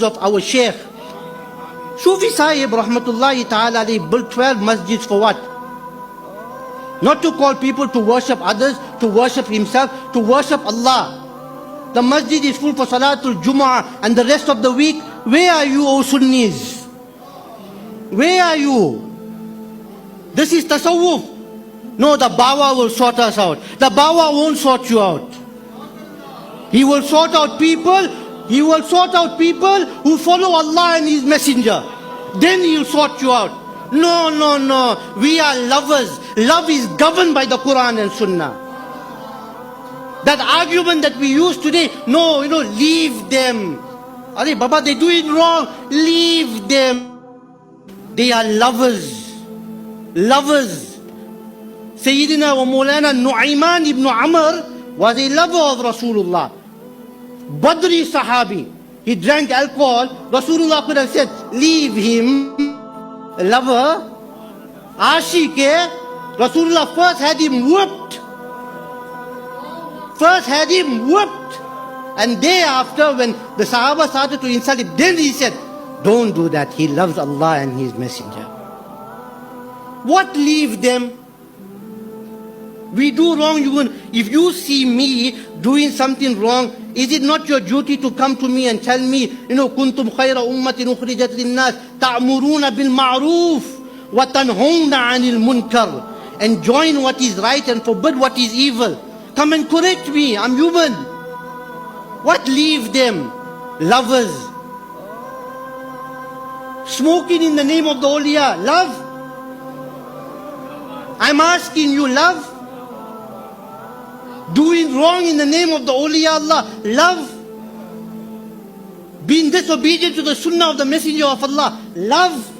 of our Sheikh. Soofie Saheb rahmatullahi ta'ala, they built 12 masjids for what? Not to call people to worship others, to worship himself, to worship Allah. The masjid is full for Salatul Jum'ah and the rest of the week. Where are you, O Sunnis? Where are you? This is tasawwuf. No, the Bawa will sort us out. The Bawa won't sort you out. He will sort out people. He will sort out people who follow Allah and His Messenger. Then He'll sort you out. No, no, no. We are lovers. Love is governed by the Quran and Sunnah. That argument that we use today, no, leave them. Are Baba, they do it wrong. Leave them. They are lovers. Lovers. Sayyidina wa Maulana Nu'ayman ibn Amr was a lover of Rasulullah. Badri Sahabi. He drank alcohol. Rasulullah could have said, leave him. Lover. Ashike. Rasulullah first had him whipped. And thereafter, when the Sahaba started to insult him, then he said, don't do that. He loves Allah and His Messenger. What leave them? We do wrong. If you see me doing something wrong, is it not your duty to come to me and tell me, kuntum khayra ummatin ukhrijat linnas ta'muruna bil ma'roof wa tanhawna 'anil munkar, and join what is right and forbid what is evil. Come and correct me. I'm human. What leave them? Lovers. Smoking in the name of the awliya. Love. I'm asking you, love. Doing wrong in the name of the awliya Allah. Love. Being disobedient to the sunnah of the Messenger of Allah. Love.